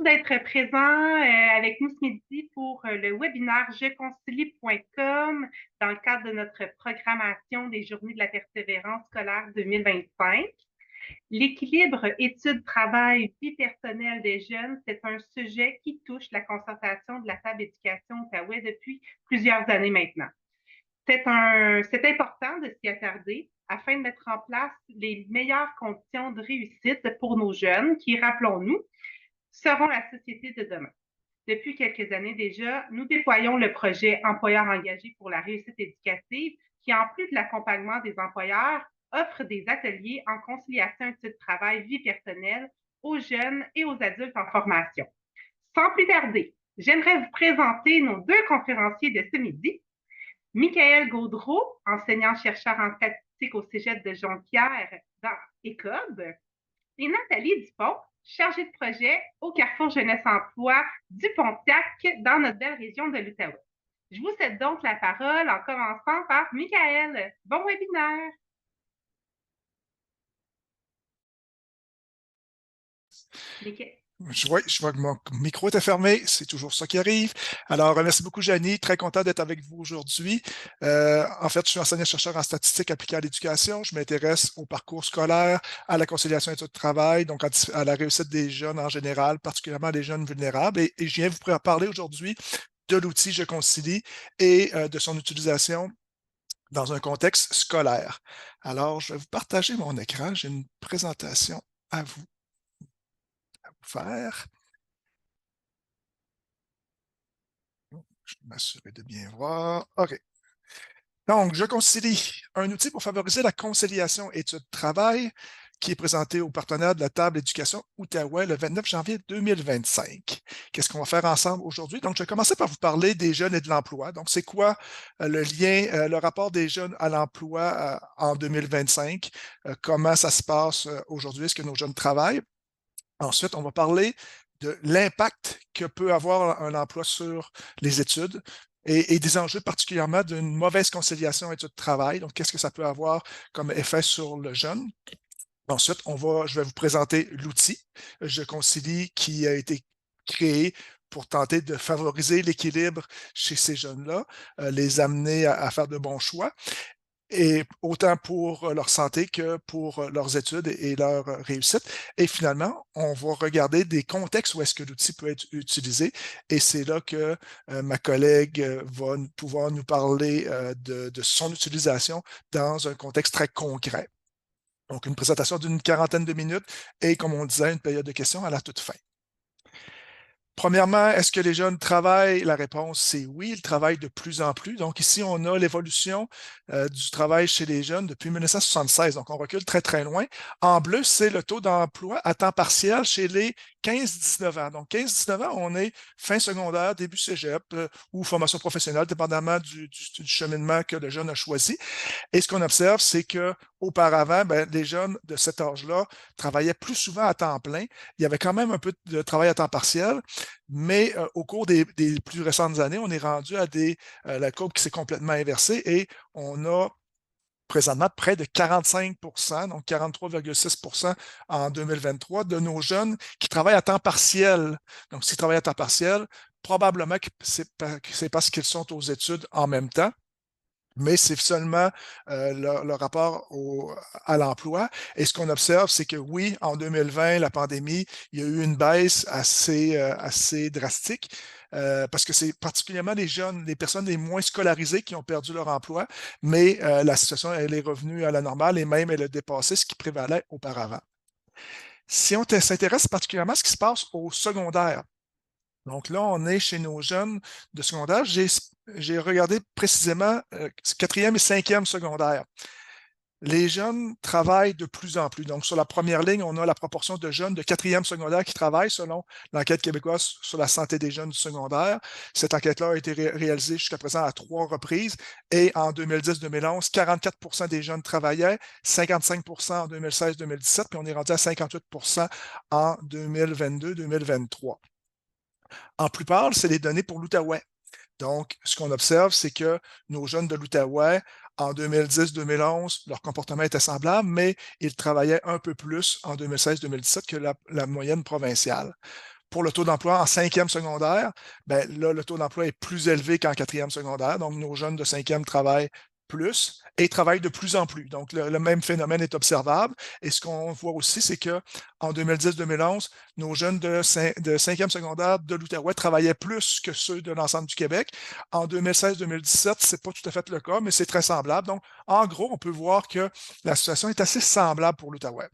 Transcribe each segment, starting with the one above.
d'être présent avec nous ce midi pour le webinaire jeconcilie.com dans le cadre de notre programmation des Journées de la persévérance scolaire 2025. L'équilibre études-travail, vie personnelle des jeunes, c'est un sujet qui touche la concertation de la table éducation Outaouais depuis plusieurs années maintenant. C'est important de s'y attarder afin de mettre en place les meilleures conditions de réussite pour nos jeunes qui, rappelons-nous, seront la société de demain. Depuis quelques années déjà, nous déployons le projet Employeurs engagés pour la réussite éducative qui, en plus de l'accompagnement des employeurs, offre des ateliers en conciliation études-travail, vie personnelle aux jeunes et aux adultes en formation. Sans plus tarder, j'aimerais vous présenter nos deux conférenciers de ce midi. Michael Gaudreau, enseignant-chercheur en statistique au Cégep de Jonquière dans ECOB, et Nathalie Dupont, chargée de projet au Carrefour Jeunesse Emploi du Pontiac dans notre belle région de l'Outaouais. Je vous cède donc la parole en commençant par Michael. Bon webinaire! Je vois que mon micro était fermé, c'est toujours ça qui arrive. Alors, merci beaucoup, Janie. Très content d'être avec vous aujourd'hui. En fait, je suis enseignant-chercheur en statistique appliquée à l'éducation. Je m'intéresse au parcours scolaire, à la conciliation études-travail, donc à la réussite des jeunes en général, particulièrement des jeunes vulnérables. Et je viens vous parler aujourd'hui de l'outil Je Concilie et de son utilisation dans un contexte scolaire. Alors, je vais vous partager mon écran. J'ai une présentation à vous faire. Je vais m'assurer de bien voir. OK. Donc, Je Concilie, un outil pour favoriser la conciliation études-travail qui est présenté aux partenaires de la table éducation Outaouais le 29 janvier 2025. Qu'est-ce qu'on va faire ensemble aujourd'hui? Donc, je vais commencer par vous parler des jeunes et de l'emploi. Donc, c'est quoi le lien, le rapport des jeunes à l'emploi en 2025? Comment ça se passe aujourd'hui? Est-ce que nos jeunes travaillent? Ensuite, on va parler de l'impact que peut avoir un emploi sur les études et des enjeux particulièrement d'une mauvaise conciliation études-travail. Donc, qu'est-ce que ça peut avoir comme effet sur le jeune? Ensuite, je vais vous présenter l'outil Je Concilie qui a été créé pour tenter de favoriser l'équilibre chez ces jeunes-là, les amener à faire de bons choix et autant pour leur santé que pour leurs études et leur réussite. Et finalement, on va regarder des contextes où est-ce que l'outil peut être utilisé. Et c'est là que ma collègue va pouvoir nous parler de son utilisation dans un contexte très concret. Donc, une présentation d'une quarantaine de minutes et, comme on disait, une période de questions à la toute fin. Premièrement, est-ce que les jeunes travaillent? La réponse, c'est oui, ils travaillent de plus en plus. Donc ici, on a l'évolution du travail chez les jeunes depuis 1976. Donc on recule très, très loin. En bleu, c'est le taux d'emploi à temps partiel chez les 15-19 ans. Donc 15-19 ans, on est fin secondaire, début cégep ou formation professionnelle, dépendamment du cheminement que le jeune a choisi. Et ce qu'on observe, c'est qu'auparavant, les jeunes de cet âge-là travaillaient plus souvent à temps plein. Il y avait quand même un peu de travail à temps partiel, mais au cours des plus récentes années, on est rendu à la courbe qui s'est complètement inversée et on a présentement près de 45 donc 43,6 en 2023 de nos jeunes qui travaillent à temps partiel. Donc, s'ils travaillent à temps partiel, probablement que c'est parce qu'ils sont aux études en même temps, mais c'est seulement le rapport à l'emploi. Et ce qu'on observe, c'est que oui, en 2020, la pandémie, il y a eu une baisse assez drastique parce que c'est particulièrement les jeunes, les personnes les moins scolarisées qui ont perdu leur emploi, mais la situation, elle est revenue à la normale et même elle a dépassé ce qui prévalait auparavant. Si on s'intéresse particulièrement à ce qui se passe au secondaire, donc là, on est chez nos jeunes de secondaire. J'ai regardé précisément quatrième et cinquième secondaire. Les jeunes travaillent de plus en plus. Donc, sur la première ligne, on a la proportion de jeunes de quatrième secondaire qui travaillent selon l'enquête québécoise sur la santé des jeunes du secondaire. Cette enquête-là a été réalisée jusqu'à présent à 3 reprises et en 2010-2011, 44 des jeunes travaillaient, 55 en 2016-2017, puis on est rendu à 58 en 2022-2023. En plus pâle, c'est les données pour l'Outaouais. Donc, ce qu'on observe, c'est que nos jeunes de l'Outaouais, en 2010-2011, leur comportement était semblable, mais ils travaillaient un peu plus en 2016-2017 que la moyenne provinciale. pour le taux d'emploi en cinquième secondaire, ben là, le taux d'emploi est plus élevé qu'en quatrième secondaire. Donc, nos jeunes de cinquième travaillent plus et travaillent de plus en plus. Donc, le même phénomène est observable. Et ce qu'on voit aussi, c'est qu'en 2010-2011, nos jeunes de cinquième secondaire de l'Outaouais travaillaient plus que ceux de l'ensemble du Québec. En 2016-2017, ce n'est pas tout à fait le cas, mais c'est très semblable. Donc, en gros, on peut voir que la situation est assez semblable pour l'Outaouais.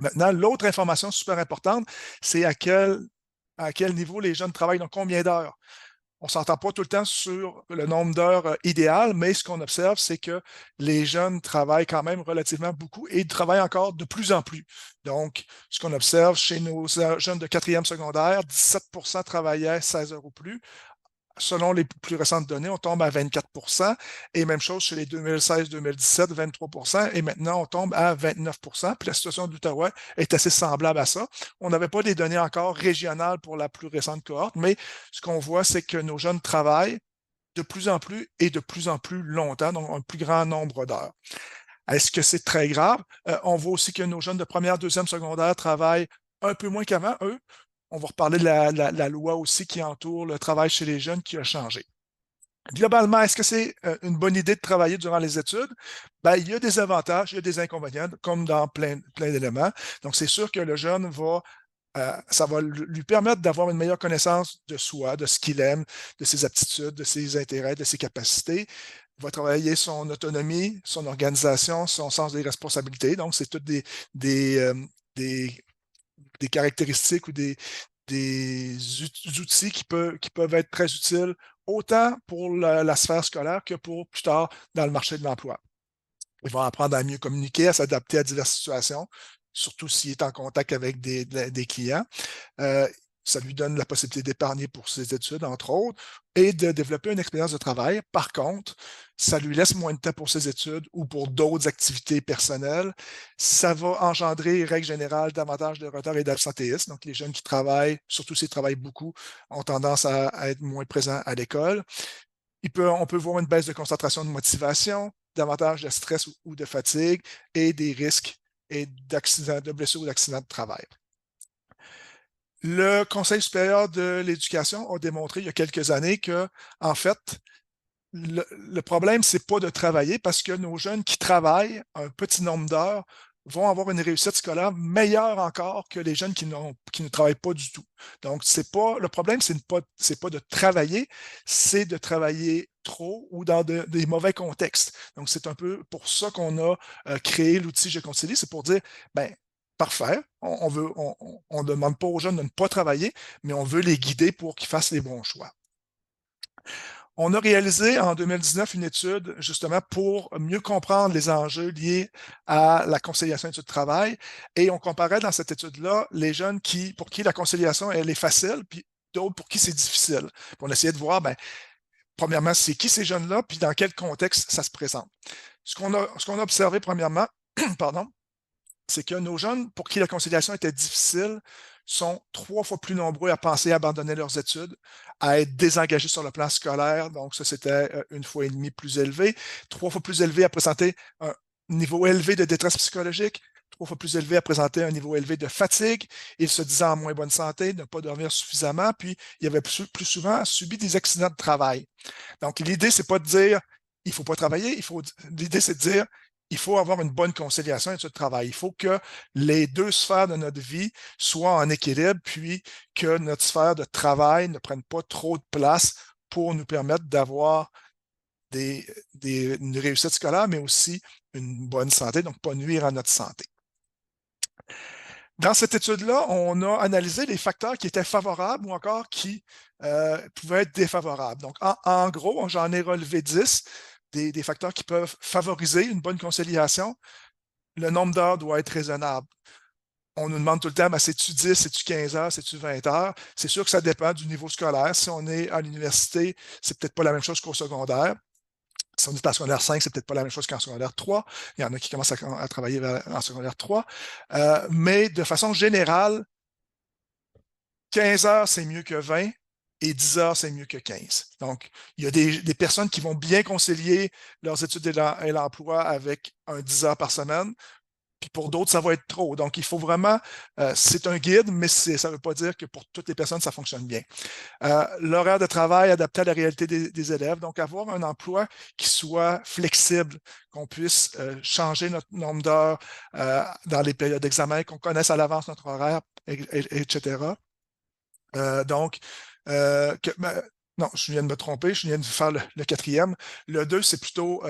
Maintenant, l'autre information super importante, c'est à quel niveau les jeunes travaillent, donc combien d'heures. On ne s'entend pas tout le temps sur le nombre d'heures idéal, mais ce qu'on observe, c'est que les jeunes travaillent quand même relativement beaucoup et ils travaillent encore de plus en plus. Donc, ce qu'on observe chez nos jeunes de quatrième secondaire, 17 travaillaient 16 heures ou plus. Selon les plus récentes données, on tombe à 24 et même chose chez les 2016-2017, 23 et maintenant on tombe à 29 puis la situation de l'Outaouais est assez semblable à ça. On n'avait pas des données encore régionales pour la plus récente cohorte, mais ce qu'on voit, c'est que nos jeunes travaillent de plus en plus et de plus en plus longtemps, donc un plus grand nombre d'heures. Est-ce que c'est très grave? On voit aussi que nos jeunes de première, deuxième secondaire travaillent un peu moins qu'avant, eux. On va reparler de la loi aussi qui entoure le travail chez les jeunes qui a changé. Globalement, est-ce que c'est une bonne idée de travailler durant les études? Ben, il y a des avantages, il y a des inconvénients, comme dans plein d'éléments. Donc, c'est sûr que le jeune ça va lui permettre d'avoir une meilleure connaissance de soi, de ce qu'il aime, de ses aptitudes, de ses intérêts, de ses capacités. Il va travailler son autonomie, son organisation, son sens des responsabilités. Donc, c'est toutes des, euh, des, des caractéristiques ou des outils qui peuvent être très utiles autant pour la sphère scolaire que pour plus tard dans le marché de l'emploi. Ils vont apprendre à mieux communiquer, à s'adapter à diverses situations, surtout s'il est en contact avec des clients. Euh, Ça lui donne la possibilité d'épargner pour ses études, entre autres, et de développer une expérience de travail. Par contre, ça lui laisse moins de temps pour ses études ou pour d'autres activités personnelles. Ça va engendrer, règle générale, davantage de retard et d'absentéisme. Donc, les jeunes qui travaillent, surtout s'ils travaillent beaucoup, ont tendance à être moins présents à l'école. On peut voir une baisse de concentration de motivation, davantage de stress ou de fatigue et des risques et d'accidents, de blessures ou d'accidents de travail. Le Conseil supérieur de l'éducation a démontré il y a quelques années que, en fait, le problème, c'est pas de travailler parce que nos jeunes qui travaillent un petit nombre d'heures vont avoir une réussite scolaire meilleure encore que les jeunes qui ne travaillent pas du tout. Donc, le problème, c'est pas de travailler, c'est de travailler trop ou dans des mauvais contextes. Donc, c'est un peu pour ça qu'on a créé l'outil Je Concilie, c'est pour dire, ben, parfait, on ne demande pas aux jeunes de ne pas travailler, mais on veut les guider pour qu'ils fassent les bons choix. On a réalisé en 2019 une étude justement pour mieux comprendre les enjeux liés à la conciliation études-travail et on comparait dans cette étude-là les jeunes pour qui la conciliation elle est facile, puis d'autres pour qui c'est difficile. Puis on essayait de voir, ben, premièrement, c'est qui ces jeunes-là, puis dans quel contexte ça se présente. Ce qu'on a observé premièrement, pardon, c'est que nos jeunes pour qui la conciliation était difficile sont 3 fois plus nombreux à penser à abandonner leurs études, à être désengagés sur le plan scolaire. Donc, ça, c'était 1,5 fois plus élevé. 3 fois plus élevé à présenter un niveau élevé de détresse psychologique. 3 fois plus élevé à présenter un niveau élevé de fatigue. Ils se disaient en moins bonne santé, ne pas dormir suffisamment. Puis, il y avait plus souvent subi des accidents de travail. Donc, l'idée, c'est pas de dire il ne faut pas travailler. L'idée, c'est de dire il faut avoir une bonne conciliation de travail. Il faut que les deux sphères de notre vie soient en équilibre, puis que notre sphère de travail ne prenne pas trop de place pour nous permettre d'avoir une réussite scolaire, mais aussi une bonne santé, donc pas nuire à notre santé. Dans cette étude-là, on a analysé les facteurs qui étaient favorables ou encore qui pouvaient être défavorables. Donc, en gros, j'en ai relevé 10 des facteurs qui peuvent favoriser une bonne conciliation. Le nombre d'heures doit être raisonnable. On nous demande tout le temps, ben, c'est-tu 10, c'est-tu 15 heures, c'est-tu 20 heures? C'est sûr que ça dépend du niveau scolaire. Si on est à l'université, c'est peut-être pas la même chose qu'au secondaire. Si on est en secondaire 5, c'est peut-être pas la même chose qu'en secondaire 3. Il y en a qui commencent à travailler en secondaire 3. Mais de façon générale, 15 heures, c'est mieux que 20 et 10 heures, c'est mieux que 15. Donc, il y a des personnes qui vont bien concilier leurs études et l'emploi avec un 10 heures par semaine. Puis pour d'autres, ça va être trop. Donc, il faut vraiment, c'est un guide, mais ça ne veut pas dire que pour toutes les personnes, ça fonctionne bien. L'horaire de travail adapté à la réalité des élèves. Donc, avoir un emploi qui soit flexible, qu'on puisse changer notre nombre d'heures dans les périodes d'examen, qu'on connaisse à l'avance notre horaire, etc. Donc, non, je viens de me tromper, je viens de faire le quatrième. Le 2, c'est plutôt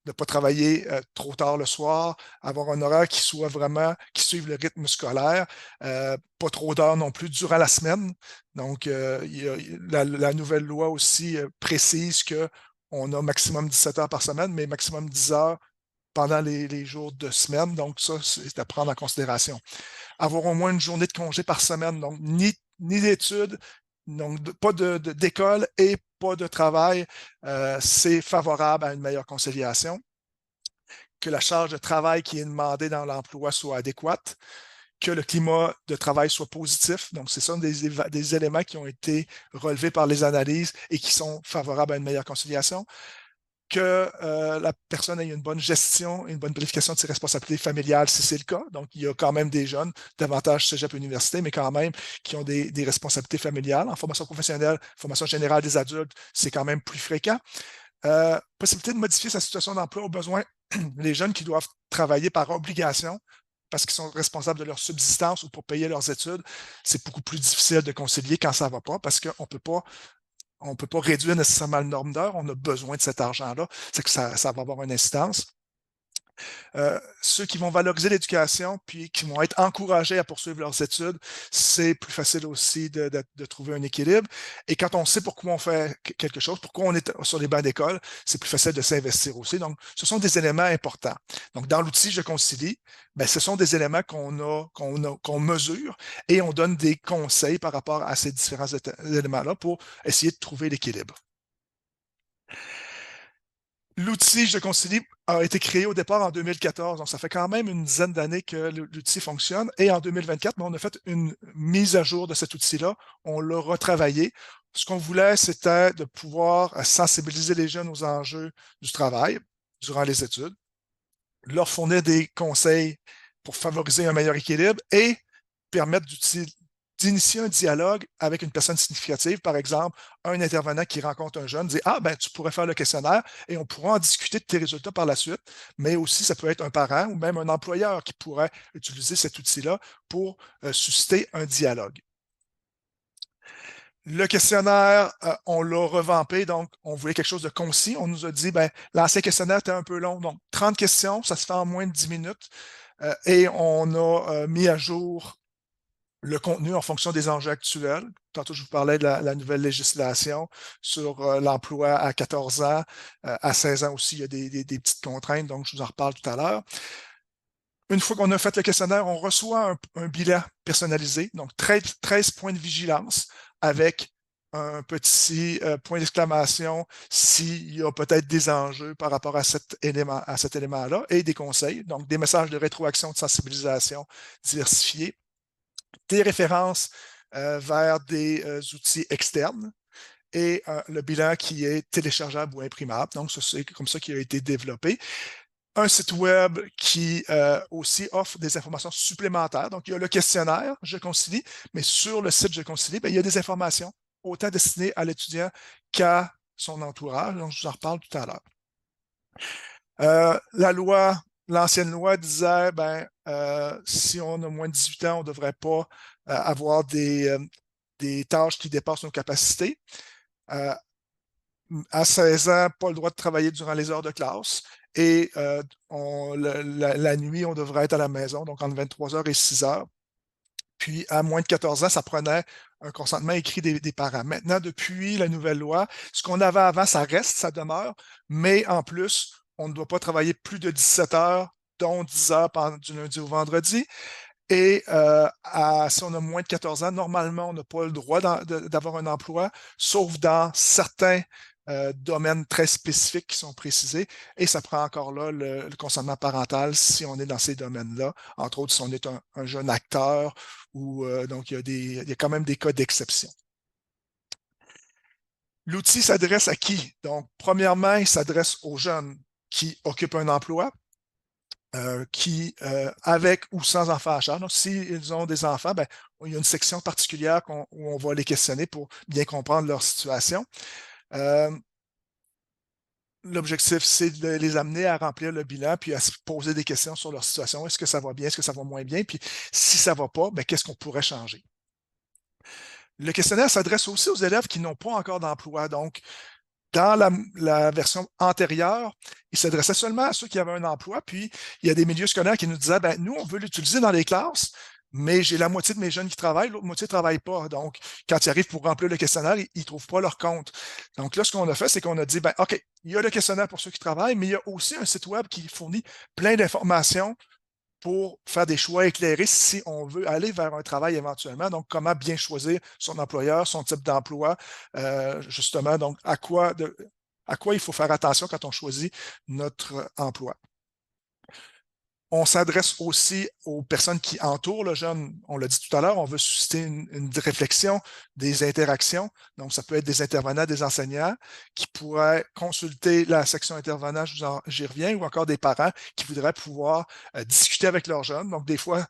de ne pas travailler trop tard le soir, avoir un horaire qui soit vraiment, qui suive le rythme scolaire, pas trop d'heures non plus durant la semaine. Donc, la nouvelle loi aussi précise qu'on a maximum 17 heures par semaine, mais maximum 10 heures pendant les jours de semaine. Donc, ça, c'est à prendre en considération. Avoir au moins une journée de congé par semaine, donc ni d'études, donc pas d'école et pas de travail, c'est favorable à une meilleure conciliation. Que la charge de travail qui est demandée dans l'emploi soit adéquate, que le climat de travail soit positif. Donc, ce sont des éléments qui ont été relevés par les analyses et qui sont favorables à une meilleure conciliation. Que la personne ait une bonne gestion, une bonne planification de ses responsabilités familiales, si c'est le cas. Donc, il y a quand même des jeunes, davantage cégep université, mais quand même qui ont des responsabilités familiales. En formation professionnelle, formation générale des adultes, c'est quand même plus fréquent. Possibilité de modifier sa situation d'emploi au besoin. Les jeunes qui doivent travailler par obligation parce qu'ils sont responsables de leur subsistance ou pour payer leurs études, c'est beaucoup plus difficile de concilier quand ça ne va pas parce qu'on ne peut pas réduire nécessairement le nombre d'heures, on a besoin de cet argent-là, c'est que ça va avoir une incidence. Ceux qui vont valoriser l'éducation puis qui vont être encouragés à poursuivre leurs études, c'est plus facile aussi de trouver un équilibre. Et quand on sait pourquoi on fait quelque chose, pourquoi on est sur les bancs d'école, c'est plus facile de s'investir aussi. Donc, ce sont des éléments importants. Donc, dans l'outil Je concilie, ben, ce sont des éléments qu'on mesure et on donne des conseils par rapport à ces différents éléments-là pour essayer de trouver l'équilibre. L'outil Je concilie a été créé au départ en 2014, donc ça fait quand même une dizaine d'années que l'outil fonctionne. Et en 2024, on a fait une mise à jour de cet outil-là. On l'a retravaillé. Ce qu'on voulait, c'était de pouvoir sensibiliser les jeunes aux enjeux du travail durant les études, leur fournir des conseils pour favoriser un meilleur équilibre et permettre d'initier un dialogue avec une personne significative. Par exemple, un intervenant qui rencontre un jeune dit Ah, ben, tu pourrais faire le questionnaire et on pourra en discuter de tes résultats par la suite. Mais aussi, ça peut être un parent ou même un employeur qui pourrait utiliser cet outil-là pour susciter un dialogue. Le questionnaire, on l'a revampé, donc on voulait quelque chose de concis. On nous a dit, ben, l'ancien questionnaire était un peu long, donc 30 questions, ça se fait en moins de 10 minutes. Et on a mis à jour le contenu en fonction des enjeux actuels. Tantôt, je vous parlais de la nouvelle législation sur l'emploi à 14 ans. À 16 ans aussi, il y a des petites contraintes, donc je vous en reparle tout à l'heure. Une fois qu'on a fait le questionnaire, on reçoit un bilan personnalisé, donc 13 points de vigilance avec un petit point d'exclamation s'il y a peut-être des enjeux par rapport à cet élément-là et des conseils, donc des messages de rétroaction, de sensibilisation diversifiés, des références vers des outils externes et le bilan qui est téléchargeable ou imprimable. Donc, c'est comme ça qu'il a été développé. Un site web qui aussi offre des informations supplémentaires. Donc, il y a le questionnaire Je concilie, mais sur le site Je concilie, il y a des informations autant destinées à l'étudiant qu'à son entourage. Donc, je vous en reparle tout à l'heure. L'ancienne loi disait, si on a moins de 18 ans, on ne devrait pas avoir des tâches qui dépassent nos capacités. À 16 ans, pas le droit de travailler durant les heures de classe. Et la nuit, on devrait être à la maison, donc entre 23 heures et 6 heures. Puis, à moins de 14 ans, ça prenait un consentement écrit des parents. Maintenant, depuis la nouvelle loi, ce qu'on avait avant, ça reste, ça demeure, mais en plus, on ne doit pas travailler plus de 17 heures, dont 10 heures du lundi au vendredi. Et si on a moins de 14 ans, normalement, on n'a pas le droit d'avoir un emploi, sauf dans certains domaines très spécifiques qui sont précisés. Et ça prend encore là le consentement parental si on est dans ces domaines-là. Entre autres, si on est un jeune acteur ou donc il y a quand même des cas d'exception. L'outil s'adresse à qui? Donc, premièrement, il s'adresse aux jeunes qui occupent un emploi. avec ou sans enfants à charge. Donc, s'ils ont des enfants, ben, il y a une section particulière où on va les questionner pour bien comprendre leur situation. L'objectif, c'est de les amener à remplir le bilan puis à se poser des questions sur leur situation. Est-ce que ça va bien? Est-ce que ça va moins bien? Puis si ça ne va pas, ben, qu'est-ce qu'on pourrait changer? Le questionnaire s'adresse aussi aux élèves qui n'ont pas encore d'emploi. Donc, dans la version antérieure, il s'adressait seulement à ceux qui avaient un emploi. Puis, il y a des milieux scolaires qui nous disaient, ben, nous, on veut l'utiliser dans les classes, mais j'ai la moitié de mes jeunes qui travaillent, l'autre moitié ne travaille pas. Donc, quand ils arrivent pour remplir le questionnaire, ils ne trouvent pas leur compte. Donc là, ce qu'on a fait, c'est qu'on a dit, ben, OK, il y a le questionnaire pour ceux qui travaillent, mais il y a aussi un site web qui fournit plein d'informations pour faire des choix éclairés si on veut aller vers un travail éventuellement. Donc, comment bien choisir son employeur, son type d'emploi, justement, donc à quoi il faut faire attention quand on choisit notre emploi. On s'adresse aussi aux personnes qui entourent le jeune. On l'a dit tout à l'heure, on veut susciter une réflexion, des interactions. Donc, ça peut être des intervenants, des enseignants qui pourraient consulter la section intervenants, j'y reviens, ou encore des parents qui voudraient pouvoir discuter avec leurs jeunes. Donc, des fois,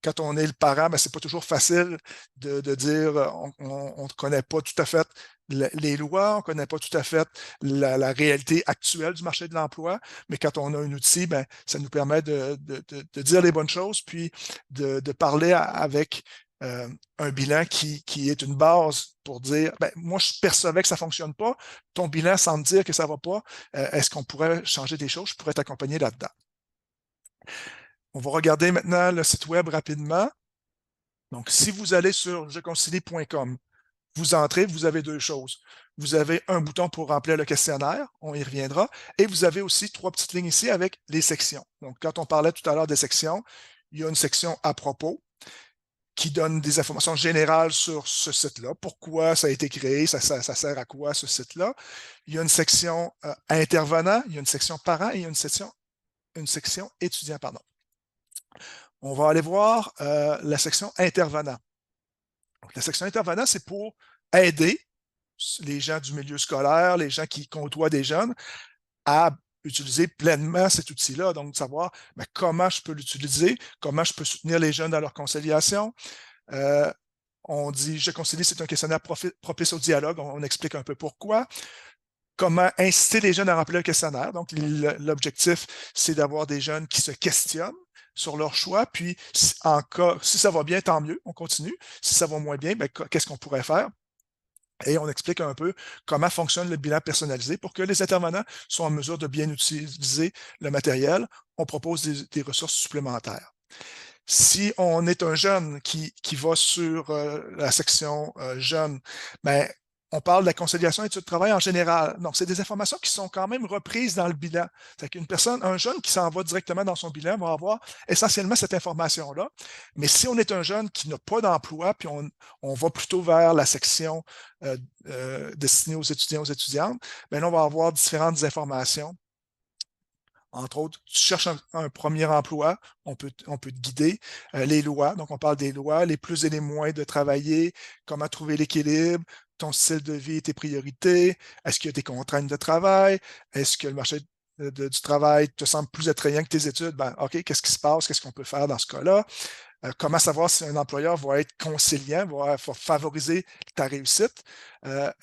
quand on est le parent, ben, ce n'est pas toujours facile de dire on ne connaît pas tout à fait les lois, on ne connaît pas tout à fait la réalité actuelle du marché de l'emploi, mais quand on a un outil, ben, ça nous permet de dire les bonnes choses, puis de parler avec un bilan qui est une base pour dire ben, moi, je percevais que ça ne fonctionne pas, ton bilan semble dire que ça ne va pas, est-ce qu'on pourrait changer des choses? Je pourrais t'accompagner là-dedans. On va regarder maintenant le site web rapidement. Donc, si vous allez sur jeconcilie.com, vous entrez, vous avez deux choses. Vous avez un bouton pour remplir le questionnaire, on y reviendra, et vous avez aussi trois petites lignes ici avec les sections. Donc, quand on parlait tout à l'heure des sections, il y a une section à propos qui donne des informations générales sur ce site-là, pourquoi ça a été créé, ça sert à quoi ce site-là. Il y a une section intervenant, il y a une section parents et il y a une section étudiant, pardon. On va aller voir la section intervenant. Donc, la section intervenant, c'est pour aider les gens du milieu scolaire, les gens qui côtoient des jeunes, à utiliser pleinement cet outil-là. Donc, de savoir ben, comment je peux l'utiliser, comment je peux soutenir les jeunes dans leur conciliation. On dit, je concilie, c'est un questionnaire propice au dialogue. On explique un peu pourquoi. Comment inciter les jeunes à remplir le questionnaire. Donc, l'objectif, c'est d'avoir des jeunes qui se questionnent sur leur choix, puis si ça va bien, tant mieux, on continue. Si ça va moins bien, ben, qu'est-ce qu'on pourrait faire? Et on explique un peu comment fonctionne le bilan personnalisé pour que les intervenants soient en mesure de bien utiliser le matériel. On propose des ressources supplémentaires. Si on est un jeune qui va sur la section jeunes, ben, on parle de la conciliation études-travail en général. Donc, c'est des informations qui sont quand même reprises dans le bilan. C'est qu'une personne, un jeune qui s'en va directement dans son bilan va avoir essentiellement cette information-là. Mais si on est un jeune qui n'a pas d'emploi, puis on va plutôt vers la section destinée aux étudiants, aux étudiantes, ben là, on va avoir différentes informations. Entre autres, tu cherches un premier emploi, on peut te guider. Les lois, donc on parle des lois, les plus et les moins de travailler, comment trouver l'équilibre, ton style de vie et tes priorités, est-ce qu'il y a des contraintes de travail, est-ce que le marché du travail te semble plus attrayant que tes études? Ben, OK, qu'est-ce qui se passe? Qu'est-ce qu'on peut faire dans ce cas-là? Comment savoir si un employeur va être conciliant, va favoriser ta réussite?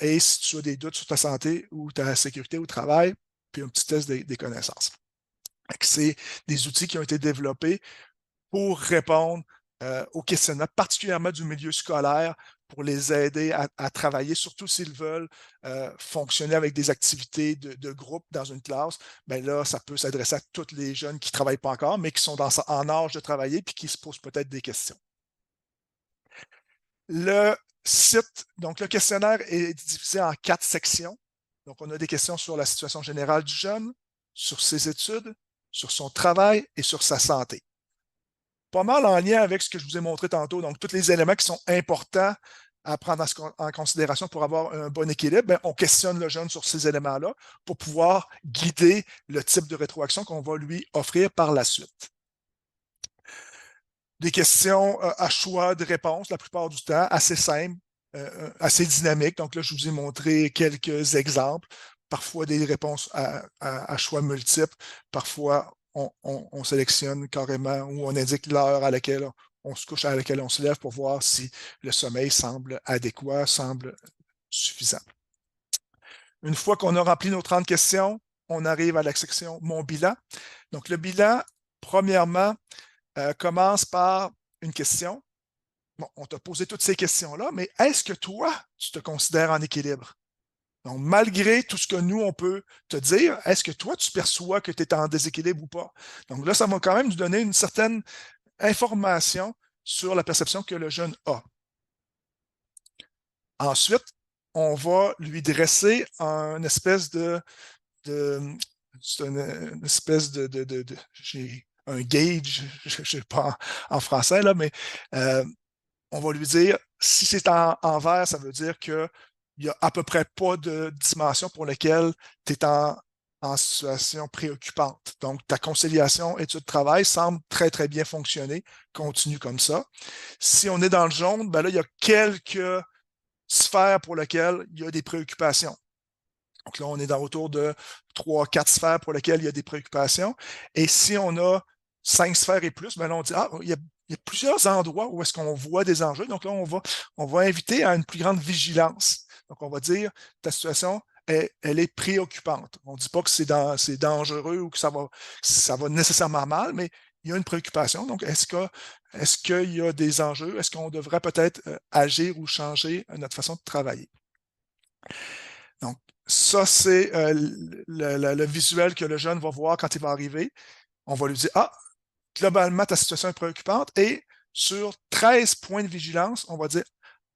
Et si tu as des doutes sur ta santé ou ta sécurité au travail, puis un petit test des connaissances. C'est des outils qui ont été développés pour répondre aux questionnements, particulièrement du milieu scolaire, pour les aider à travailler, surtout s'ils veulent fonctionner avec des activités de groupe dans une classe. Bien là, ça peut s'adresser à tous les jeunes qui ne travaillent pas encore, mais qui sont en âge de travailler et qui se posent peut-être des questions. Le site, donc le questionnaire est divisé en 4 sections. Donc, on a des questions sur la situation générale du jeune, sur ses études, sur son travail et sur sa santé. Pas mal en lien avec ce que je vous ai montré tantôt, donc tous les éléments qui sont importants à prendre en considération pour avoir un bon équilibre, bien, on questionne le jeune sur ces éléments-là pour pouvoir guider le type de rétroaction qu'on va lui offrir par la suite. Des questions à choix de réponse, la plupart du temps, assez simples, assez dynamiques. Donc là, je vous ai montré quelques exemples, parfois des réponses à choix multiples, parfois on sélectionne carrément ou on indique l'heure à laquelle on se couche, à laquelle on se lève pour voir si le sommeil semble adéquat, semble suffisant. Une fois qu'on a rempli nos 30 questions, on arrive à la section Mon bilan. Donc, le bilan, premièrement, commence par une question. Bon, on t'a posé toutes ces questions-là, mais est-ce que toi, tu te considères en équilibre? Donc, malgré tout ce que nous, on peut te dire, est-ce que toi, tu perçois que tu es en déséquilibre ou pas? Donc là, ça va quand même nous donner une certaine information sur la perception que le jeune a. Ensuite, on va lui dresser une espèce c'est une espèce j'ai un gauge, je ne sais pas en français, là, mais on va lui dire, si c'est en vert, ça veut dire qu'il n'y a à peu près pas de dimension pour laquelle tu es en situation préoccupante. Donc, ta conciliation études-travail semble très, très bien fonctionner. Continue comme ça. Si on est dans le jaune, ben là, il y a quelques sphères pour lesquelles il y a des préoccupations. Donc là, on est autour de 3-4 sphères pour lesquelles il y a des préoccupations. Et si on a 5 sphères et plus, ben là, on dit, il y a plusieurs endroits où est-ce qu'on voit des enjeux. Donc là, on va inviter à une plus grande vigilance. Donc, on va dire, ta situation, elle est préoccupante. On ne dit pas que c'est dangereux ou que ça va nécessairement mal, mais il y a une préoccupation. Donc, est-ce qu'il y a des enjeux? Est-ce qu'on devrait peut-être agir ou changer notre façon de travailler? Donc, ça, c'est le visuel que le jeune va voir quand il va arriver. On va lui dire, globalement, ta situation est préoccupante. Et sur 13 points de vigilance, on va dire,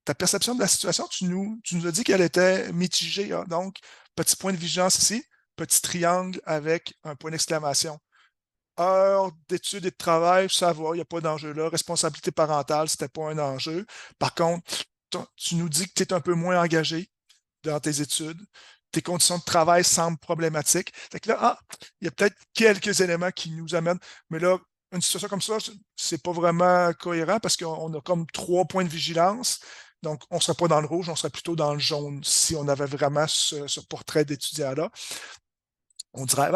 ta perception de la situation, tu nous as dit qu'elle était mitigée. Donc, petit point de vigilance ici, petit triangle avec un point d'exclamation. Heure d'études et de travail, ça va, il n'y a pas d'enjeu là. Responsabilité parentale, ce n'était pas un enjeu. Par contre, tu nous dis que tu es un peu moins engagé dans tes études. Tes conditions de travail semblent problématiques. Fait que là, il y a peut-être quelques éléments qui nous amènent, mais là, une situation comme ça, c'est pas vraiment cohérent parce qu'on a comme 3 points de vigilance. Donc, on ne serait pas dans le rouge, on serait plutôt dans le jaune si on avait vraiment ce portrait d'étudiant-là. On dirait,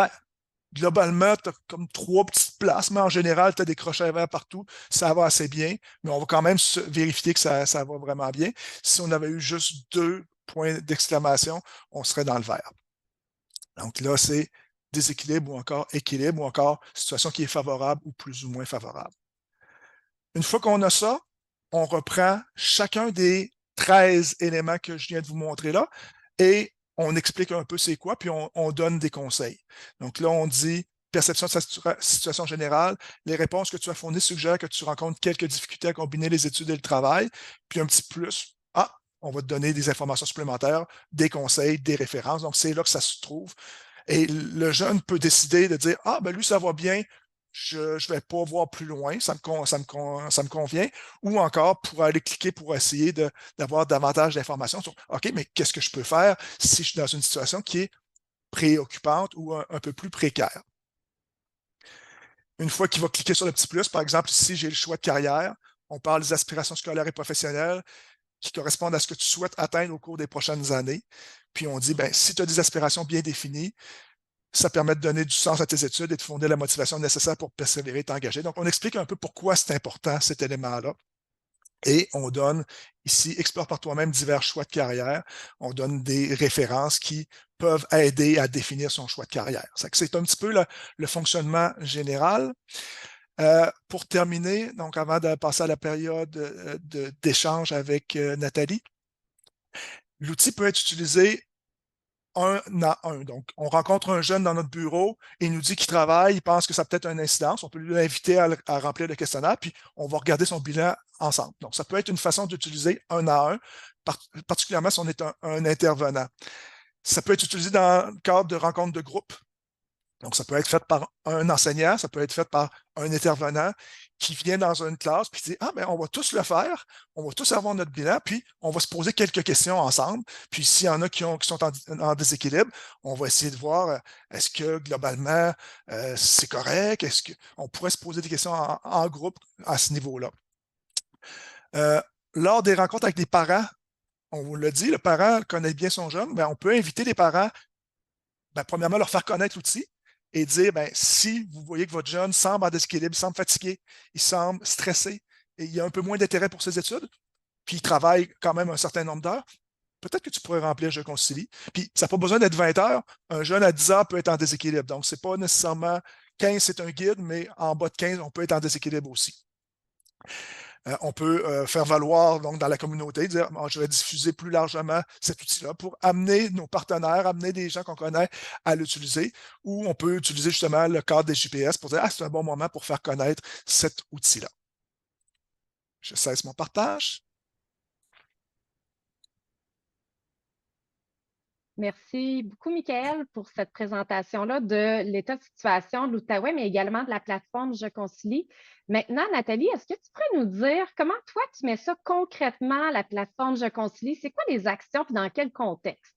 globalement, tu as comme 3 petites places, mais en général, tu as des crochets verts partout. Ça va assez bien, mais on va quand même vérifier que ça va vraiment bien. Si on avait eu juste 2 points d'exclamation, on serait dans le vert. Donc là, c'est déséquilibre ou encore équilibre ou encore situation qui est favorable ou plus ou moins favorable. Une fois qu'on a ça, on reprend chacun des 13 éléments que je viens de vous montrer là et on explique un peu c'est quoi, puis on donne des conseils. Donc là, on dit perception de sa situation générale. Les réponses que tu as fournies suggèrent que tu rencontres quelques difficultés à combiner les études et le travail. Puis un petit plus, on va te donner des informations supplémentaires, des conseils, des références. Donc, c'est là que ça se trouve. Et le jeune peut décider de dire, lui, ça va bien, je ne vais pas voir plus loin, ça me convient, ou encore pour aller cliquer pour essayer d'avoir davantage d'informations sur, OK, mais qu'est-ce que je peux faire si je suis dans une situation qui est préoccupante ou un peu plus précaire? Une fois qu'il va cliquer sur le petit plus, par exemple, ici, j'ai le choix de carrière, on parle des aspirations scolaires et professionnelles qui correspondent à ce que tu souhaites atteindre au cours des prochaines années. Puis on dit, si tu as des aspirations bien définies, ça permet de donner du sens à tes études et de fonder la motivation nécessaire pour persévérer et t'engager. Donc, on explique un peu pourquoi c'est important, cet élément-là. Et on donne ici, explore par toi-même divers choix de carrière. On donne des références qui peuvent aider à définir son choix de carrière. C'est un petit peu le fonctionnement général. Pour terminer, donc avant de passer à la période d'échange avec Nathalie, l'outil peut être utilisé un à un. Donc, on rencontre un jeune dans notre bureau, il nous dit qu'il travaille, il pense que ça peut être une incidence, on peut lui inviter à remplir le questionnaire, puis on va regarder son bilan ensemble. Donc, ça peut être une façon d'utiliser un à un, particulièrement si on est un intervenant. Ça peut être utilisé dans le cadre de rencontres de groupe. Donc, ça peut être fait par un enseignant, ça peut être fait par un intervenant qui vient dans une classe puis dit, on va tous le faire, on va tous avoir notre bilan, puis on va se poser quelques questions ensemble. Puis s'il y en a qui sont en déséquilibre, on va essayer de voir, est-ce que globalement, c'est correct? Est-ce qu'on pourrait se poser des questions en groupe à ce niveau-là? Lors des rencontres avec des parents, on vous l'a dit, le parent connaît bien son jeune, on peut inviter les parents, premièrement, leur faire connaître l'outil, et dire, ben, si vous voyez que votre jeune semble en déséquilibre, semble fatigué, il semble stressé et il a un peu moins d'intérêt pour ses études, puis il travaille quand même un certain nombre d'heures, peut-être que tu pourrais remplir Je Concilie. Puis ça n'a pas besoin d'être 20 heures. Un jeune à 10 heures peut être en déséquilibre. Donc, ce n'est pas nécessairement 15, c'est un guide, mais en bas de 15, on peut être en déséquilibre aussi. On peut faire valoir donc, dans la communauté, dire je vais diffuser plus largement cet outil-là pour amener nos partenaires, amener des gens qu'on connaît à l'utiliser, ou on peut utiliser justement le cadre des GPS pour dire c'est un bon moment pour faire connaître cet outil-là. Je cesse mon partage. Merci beaucoup, Michael, pour cette présentation-là de l'état de situation de l'Outaouais, mais également de la plateforme Je Concilie. Maintenant, Nathalie, est-ce que tu pourrais nous dire comment toi, tu mets ça concrètement, la plateforme Je Concilie? C'est quoi les actions et dans quel contexte?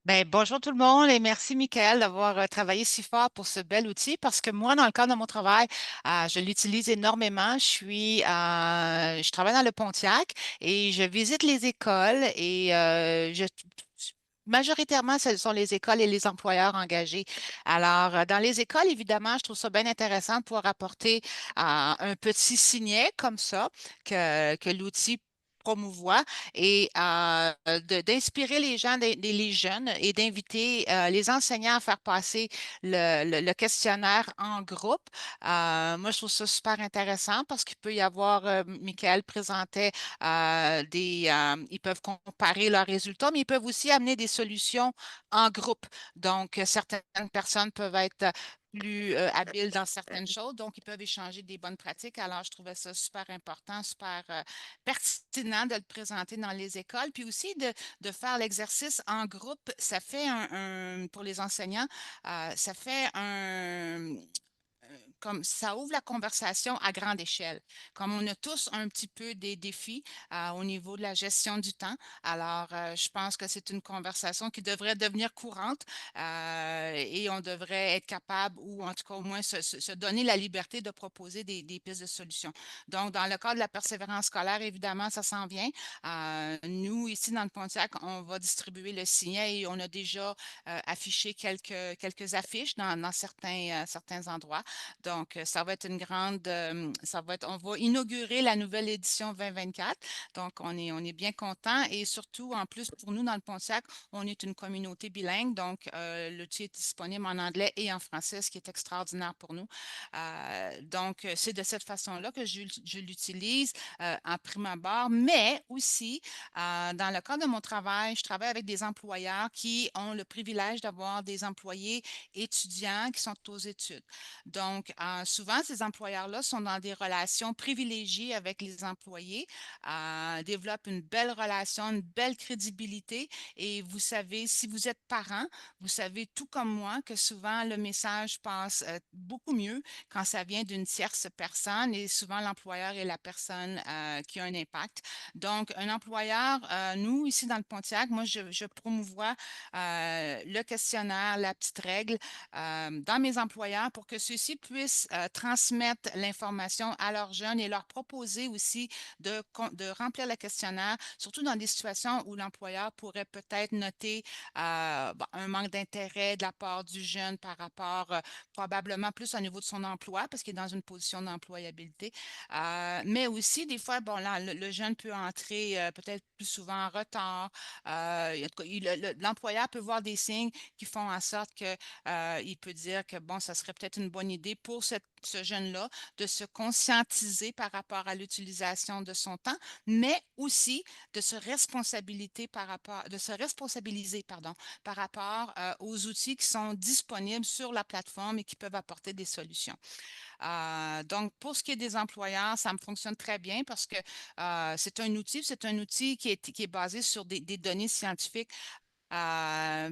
Ben, bonjour tout le monde et merci Michael d'avoir travaillé si fort pour ce bel outil parce que moi, dans le cadre de mon travail, je l'utilise énormément. Je travaille dans le Pontiac et je visite les écoles et majoritairement, ce sont les écoles et les employeurs engagés. Alors, dans les écoles, évidemment, je trouve ça bien intéressant de pouvoir apporter un petit signet comme ça que l'outil promouvoit et d'inspirer les gens, les jeunes et d'inviter les enseignants à faire passer le questionnaire en groupe. Moi, je trouve ça super intéressant parce qu'il peut y avoir, Michael présentait ils peuvent comparer leurs résultats, mais ils peuvent aussi amener des solutions en groupe. Donc, certaines personnes peuvent être plus habiles dans certaines choses, donc ils peuvent échanger des bonnes pratiques. Alors, je trouvais ça super important, super pertinent de le présenter dans les écoles, puis aussi de faire l'exercice en groupe. Ça fait pour les enseignants, ça fait comme ça ouvre la conversation à grande échelle. Comme on a tous un petit peu des défis au niveau de la gestion du temps, alors je pense que c'est une conversation qui devrait devenir courante et on devrait être capable ou en tout cas au moins se donner la liberté de proposer des pistes de solutions. Donc, dans le cas de la persévérance scolaire, évidemment, ça s'en vient. Nous, ici dans le Pontiac, on va distribuer le signet et on a déjà affiché quelques affiches dans certains endroits. Donc, ça va être une grande, on va inaugurer la nouvelle édition 2024. Donc, on est bien content et surtout, en plus, pour nous, dans le Pontiac, on est une communauté bilingue. Donc, l'outil est disponible en anglais et en français, ce qui est extraordinaire pour nous. Donc, c'est de cette façon-là que je l'utilise en prime abord, mais aussi, dans le cadre de mon travail, je travaille avec des employeurs qui ont le privilège d'avoir des employés étudiants qui sont aux études. Donc, souvent, ces employeurs-là sont dans des relations privilégiées avec les employés, développent une belle relation, une belle crédibilité. Et vous savez, si vous êtes parent, vous savez tout comme moi que souvent le message passe beaucoup mieux quand ça vient d'une tierce personne et souvent l'employeur est la personne qui a un impact. Donc, un employeur, nous, ici dans le Pontiac, moi, je promouvois le questionnaire, la petite règle dans mes employeurs pour que ceux-ci puissent transmettre l'information à leurs jeunes et leur proposer aussi de remplir le questionnaire, surtout dans des situations où l'employeur pourrait peut-être noter un manque d'intérêt de la part du jeune par rapport probablement plus au niveau de son emploi parce qu'il est dans une position d'employabilité. Mais aussi, des fois, bon, là, le jeune peut entrer peut-être plus souvent en retard. L'employeur peut voir des signes qui font en sorte que il peut dire que, bon, ça serait peut-être une bonne idée pour ce jeune-là de se conscientiser par rapport à l'utilisation de son temps, mais aussi de se responsabiliser, pardon, par rapport aux outils qui sont disponibles sur la plateforme et qui peuvent apporter des solutions. Donc, pour ce qui est des employeurs, ça me fonctionne très bien parce que c'est un outil qui est basé sur des données scientifiques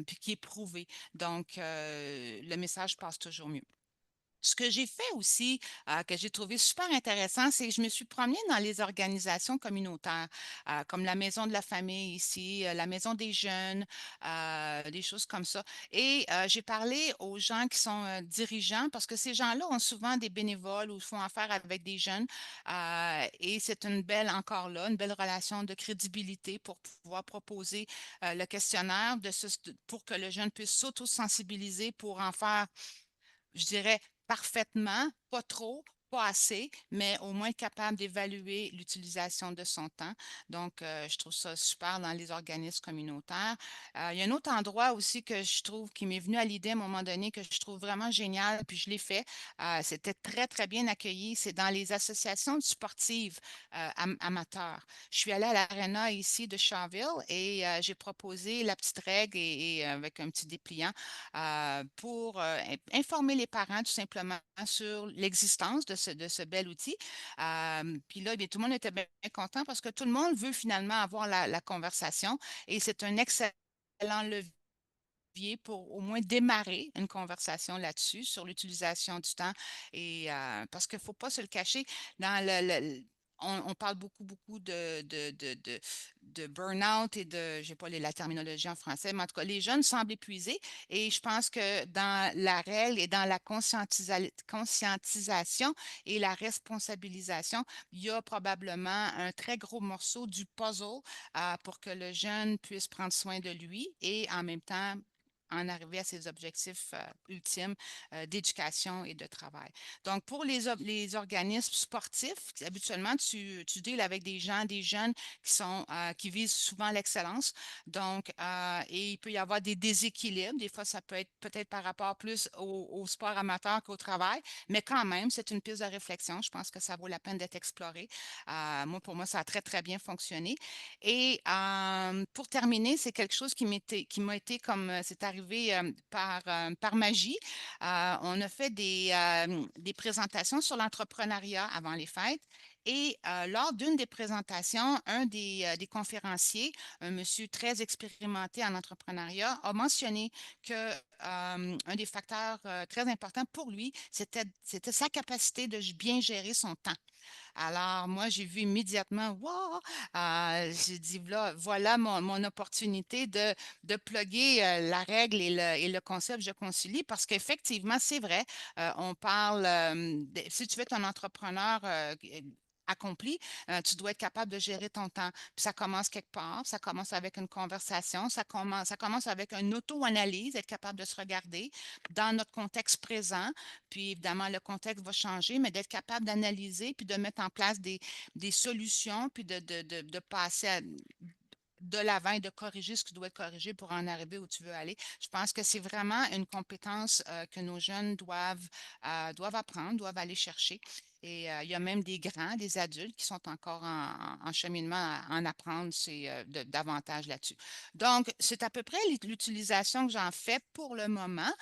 puis qui est prouvé. Donc, le message passe toujours mieux. Ce que j'ai fait aussi, que j'ai trouvé super intéressant, c'est que je me suis promenée dans les organisations communautaires, comme la Maison de la famille ici, la Maison des jeunes, des choses comme ça. Et j'ai parlé aux gens qui sont dirigeants parce que ces gens-là ont souvent des bénévoles ou font affaire avec des jeunes. Et c'est encore là, une belle relation de crédibilité pour pouvoir proposer le questionnaire pour que le jeune puisse s'auto-sensibiliser pour en faire je dirais, parfaitement, pas trop, pas assez, mais au moins capable d'évaluer l'utilisation de son temps. Donc, je trouve ça super dans les organismes communautaires. Il y a un autre endroit aussi que je trouve qui m'est venu à l'idée à un moment donné, que je trouve vraiment génial, puis je l'ai fait. C'était très, très bien accueilli. C'est dans les associations sportives amateurs. Je suis allée à l'Arena ici de Shawville et j'ai proposé la petite règle et avec un petit dépliant pour informer les parents tout simplement sur l'existence de ce bel outil. Puis là, bien, tout le monde était bien, bien content parce que tout le monde veut finalement avoir la conversation et c'est un excellent levier pour au moins démarrer une conversation là-dessus, sur l'utilisation du temps. Et parce qu'il ne faut pas se le cacher, dans on parle beaucoup, beaucoup de burn-out et de, je n'ai pas la terminologie en français, mais en tout cas, les jeunes semblent épuisés et je pense que dans la règle et dans la conscientisation et la responsabilisation, il y a probablement un très gros morceau du puzzle pour que le jeune puisse prendre soin de lui et en même temps en arriver à ses objectifs ultimes d'éducation et de travail. Donc, pour les organismes sportifs, habituellement, tu deals avec des gens, des jeunes qui visent souvent l'excellence. Donc, et il peut y avoir des déséquilibres. Des fois, ça peut être peut-être par rapport plus au sport amateur qu'au travail, mais quand même, c'est une piste de réflexion. Je pense que ça vaut la peine d'être exploré. Pour moi, ça a très, très bien fonctionné. Et pour terminer, c'est quelque chose qui m'a été comme c'est arrivé par magie. On a fait des présentations sur l'entrepreneuriat avant les fêtes. Et lors d'une des présentations, un des conférenciers, un monsieur très expérimenté en entrepreneuriat, a mentionné que un des facteurs très importants pour lui, c'était sa capacité de bien gérer son temps. Alors, moi, j'ai vu immédiatement, wow! J'ai dit, voilà mon opportunité de plugger la règle et le concept Je concilie parce qu'effectivement, c'est vrai, on parle, si tu veux être un entrepreneur accompli, tu dois être capable de gérer ton temps. Puis ça commence quelque part, ça commence avec une conversation, ça commence avec une auto-analyse, être capable de se regarder dans notre contexte présent. Puis évidemment, le contexte va changer, mais d'être capable d'analyser puis de mettre en place des solutions, puis de passer de l'avant et de corriger ce qui doit être corrigé pour en arriver où tu veux aller. Je pense que c'est vraiment une compétence que nos jeunes doivent apprendre, doivent aller chercher. Et il y a même des grands, des adultes qui sont encore en cheminement à en apprendre davantage là-dessus. Donc, c'est à peu près l'utilisation que j'en fais pour le moment.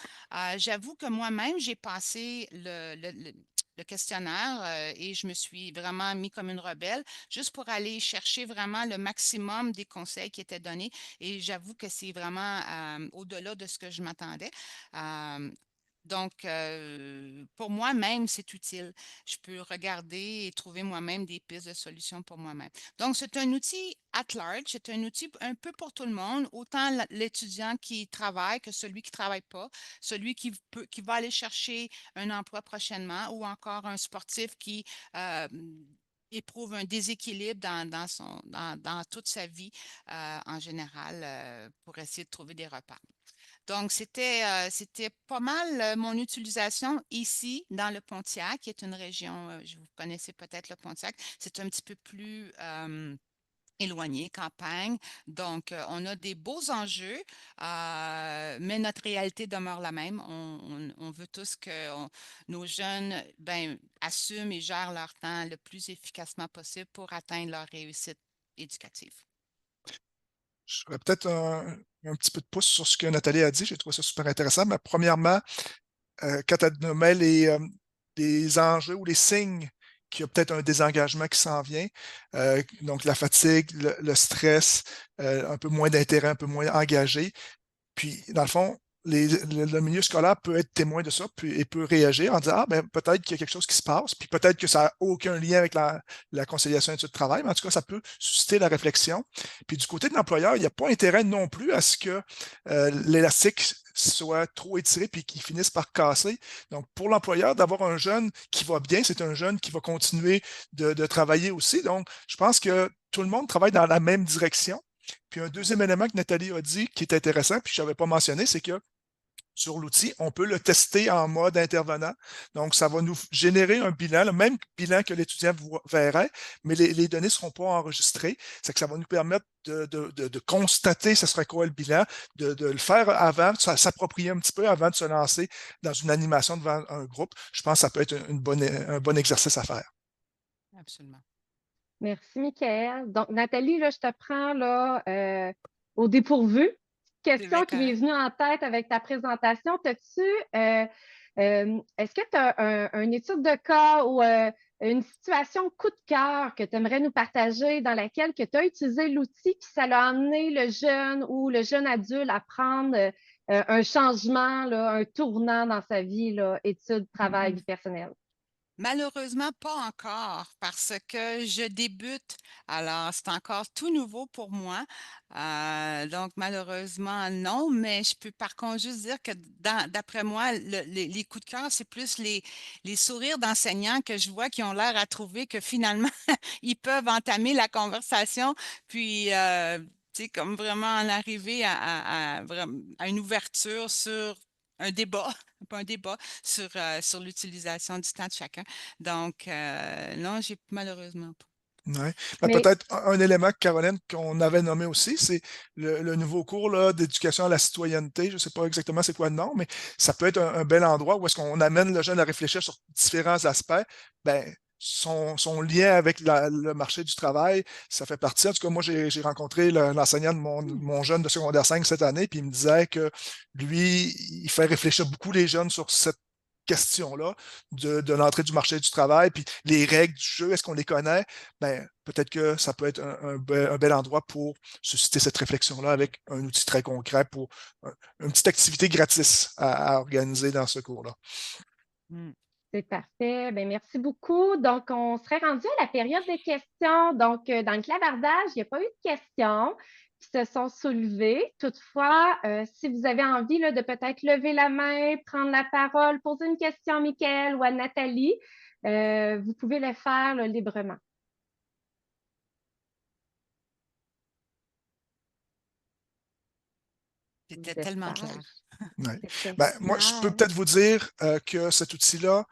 J'avoue que moi-même, j'ai passé le questionnaire et je me suis vraiment mis comme une rebelle juste pour aller chercher vraiment le maximum des conseils qui étaient donnés. Et j'avoue que c'est vraiment au-delà de ce que je m'attendais. Euh, donc, pour moi-même, c'est utile. Je peux regarder et trouver moi-même des pistes de solutions pour moi-même. Donc, c'est un outil at large, c'est un outil un peu pour tout le monde, autant l'étudiant qui travaille que celui qui ne travaille pas, celui qui va aller chercher un emploi prochainement ou encore un sportif qui éprouve un déséquilibre dans toute sa vie en général pour essayer de trouver des repères. Donc, c'était pas mal mon utilisation ici dans le Pontiac, qui est une région, vous connaissez peut-être le Pontiac, c'est un petit peu plus éloigné, campagne. Donc, on a des beaux enjeux, mais notre réalité demeure la même. On veut tous que nos jeunes assument et gèrent leur temps le plus efficacement possible pour atteindre leur réussite éducative. Je ferais peut-être un petit peu de pouce sur ce que Nathalie a dit. J'ai trouvé ça super intéressant. Mais premièrement, quand elle nommait les enjeux ou les signes qu'il y a peut-être un désengagement qui s'en vient, donc la fatigue, le stress, un peu moins d'intérêt, un peu moins engagé. Puis, dans le fond, le milieu scolaire peut être témoin de ça et peut réagir en disant, ah, ben, peut-être qu'il y a quelque chose qui se passe, puis peut-être que ça n'a aucun lien avec la conciliation études-travail, mais en tout cas, ça peut susciter la réflexion. Puis du côté de l'employeur, il n'y a pas intérêt non plus à ce que l'élastique soit trop étiré puis qu'il finisse par casser. Donc, pour l'employeur, d'avoir un jeune qui va bien, c'est un jeune qui va continuer de travailler aussi. Donc, je pense que tout le monde travaille dans la même direction. Puis un deuxième élément que Nathalie a dit qui est intéressant, puis je n'avais pas mentionné, c'est que sur l'outil, on peut le tester en mode intervenant. Donc, ça va nous générer un bilan, le même bilan que l'étudiant verrait, mais les données ne seront pas enregistrées. C'est que ça va nous permettre de constater ce serait quoi le bilan, de le faire avant, de s'approprier un petit peu avant de se lancer dans une animation devant un groupe. Je pense que ça peut être un bon exercice à faire. Absolument. Merci, Michael. Donc, Nathalie, là, je te prends là, au dépourvu. Question qui m'est venue en tête avec ta présentation. Est-ce que tu as une étude de cas ou une situation coup de cœur que tu aimerais nous partager dans laquelle tu as utilisé l'outil puis ça l'a amené le jeune ou le jeune adulte à prendre un changement, là, un tournant dans sa vie, là, études, travail, vie personnelle? Malheureusement, pas encore parce que je débute. Alors, c'est encore tout nouveau pour moi. Donc, malheureusement, non. Mais je peux par contre juste dire que d'après moi, les coups de cœur, c'est plus les sourires d'enseignants que je vois qui ont l'air à trouver que finalement, ils peuvent entamer la conversation. Puis, tu sais, comme vraiment en arriver à une ouverture sur un débat, pas un débat, sur l'utilisation du temps de chacun. Donc, non, j'ai malheureusement pas. Ouais. Mais Peut-être un élément, Caroline, qu'on avait nommé aussi, c'est le nouveau cours là, d'éducation à la citoyenneté. Je ne sais pas exactement c'est quoi le nom, mais ça peut être un bel endroit où est-ce qu'on amène le jeune à réfléchir sur différents aspects. Ben, son lien avec le marché du travail, ça fait partie. En tout cas, moi, j'ai rencontré l'enseignant de mon jeune de secondaire 5 cette année, puis il me disait que lui, il fait réfléchir beaucoup les jeunes sur cette question-là de l'entrée du marché du travail, puis les règles du jeu, est-ce qu'on les connaît? Ben, peut-être que ça peut être un bel endroit pour susciter cette réflexion-là avec un outil très concret pour une petite activité gratis à organiser dans ce cours-là. c'est parfait. Bien, merci beaucoup. Donc, on serait rendu à la période des questions. Donc, dans le clavardage, il n'y a pas eu de questions qui se sont soulevées. Toutefois, si vous avez envie là, de peut-être lever la main, prendre la parole, poser une question à Mickaël ou à Nathalie, vous pouvez le faire là, librement. C'était tellement clair. Ouais. Ben, moi, je peux peut-être vous dire que cet outil-là,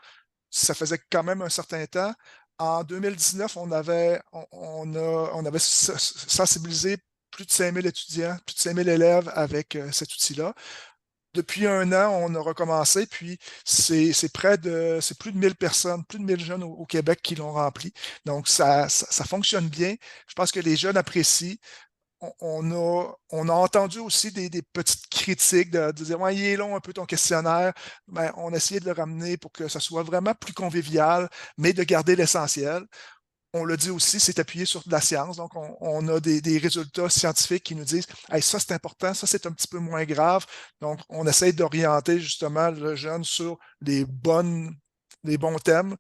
ça faisait quand même un certain temps. En 2019, on avait sensibilisé plus de 5000 étudiants, plus de 5000 élèves avec cet outil-là. Depuis un an, on a recommencé, puis c'est plus de 1000 personnes, plus de 1000 jeunes au Québec qui l'ont rempli. Donc, ça fonctionne bien. Je pense que les jeunes apprécient. On a entendu aussi des petites critiques de dire ouais, il est long un peu ton questionnaire. Ben, on a essayé de le ramener pour que ça soit vraiment plus convivial, mais de garder l'essentiel. On le dit aussi, c'est appuyé sur de la science. Donc, on a des résultats scientifiques qui nous disent hey, ça, c'est important, ça, c'est un petit peu moins grave. Donc, on essaye d'orienter justement le jeune sur les bons thèmes.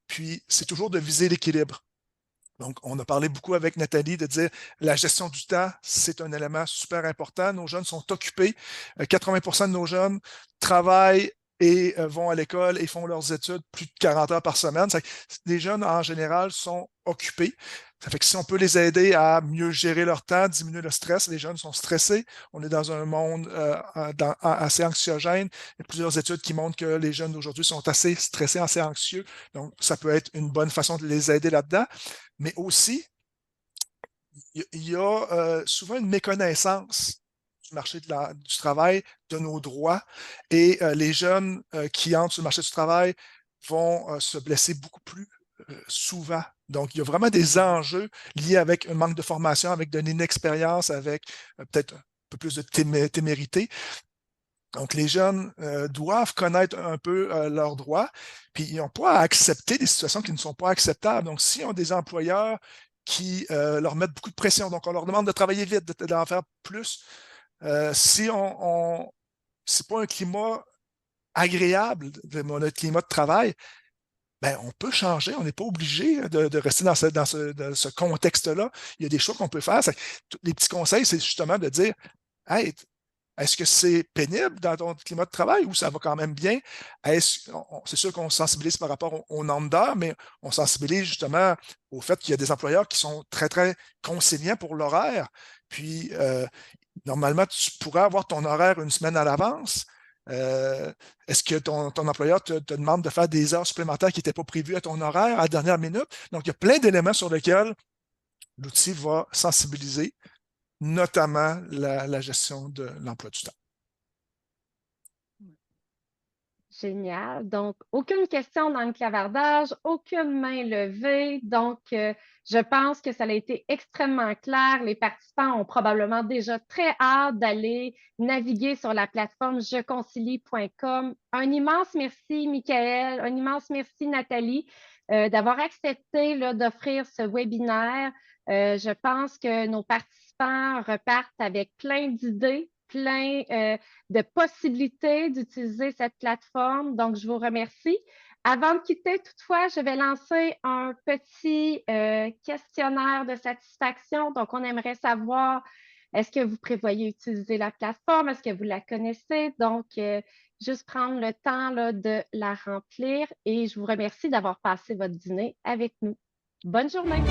Puis, c'est toujours de viser l'équilibre. Donc, on a parlé beaucoup avec Nathalie de dire la gestion du temps, c'est un élément super important. Nos jeunes sont occupés. 80% de nos jeunes travaillent et vont à l'école et font leurs études plus de 40 heures par semaine. Les jeunes, en général, sont occupés. Ça fait que si on peut les aider à mieux gérer leur temps, diminuer le stress, les jeunes sont stressés. On est dans un monde assez anxiogène. Il y a plusieurs études qui montrent que les jeunes d'aujourd'hui sont assez stressés, assez anxieux. Donc, ça peut être une bonne façon de les aider là-dedans. Mais aussi, il y a souvent une méconnaissance du marché du travail, de nos droits. Et les jeunes qui entrent sur le marché du travail vont se blesser beaucoup plus souvent. Donc, il y a vraiment des enjeux liés avec un manque de formation, avec de l'inexpérience, avec peut-être un peu plus de témérité. Donc, les jeunes doivent connaître un peu leurs droits, puis ils n'ont pas à accepter des situations qui ne sont pas acceptables. Donc, s'ils ont des employeurs qui leur mettent beaucoup de pression, donc on leur demande de travailler vite, d'en faire plus, si c'est pas un climat agréable, notre climat de travail, ben, on peut changer, on n'est pas obligé de rester dans ce contexte-là. Il y a des choses qu'on peut faire. Les petits conseils, c'est justement de dire hey, est-ce que c'est pénible dans ton climat de travail ou ça va quand même bien? C'est sûr qu'on sensibilise par rapport au nombre d'heures, mais on sensibilise justement au fait qu'il y a des employeurs qui sont très, très conciliants pour l'horaire. Puis, normalement, tu pourrais avoir ton horaire une semaine à l'avance. Est-ce que ton employeur te demande de faire des heures supplémentaires qui n'étaient pas prévues à ton horaire à la dernière minute? Donc, il y a plein d'éléments sur lesquels l'outil va sensibiliser, notamment la gestion de l'emploi du temps. Génial. Donc, aucune question dans le clavardage, aucune main levée. Donc, je pense que ça a été extrêmement clair. Les participants ont probablement déjà très hâte d'aller naviguer sur la plateforme jeconcilie.com. Un immense merci, Michael. Un immense merci, Nathalie, d'avoir accepté d'offrir ce webinaire. Je pense que nos participants repartent avec plein d'idées, plein de possibilités d'utiliser cette plateforme. Donc, je vous remercie. Avant de quitter, toutefois, je vais lancer un petit questionnaire de satisfaction. Donc, on aimerait savoir, est-ce que vous prévoyez utiliser la plateforme? Est-ce que vous la connaissez? Donc, juste prendre le temps de la remplir et je vous remercie d'avoir passé votre dîner avec nous. Bonne journée!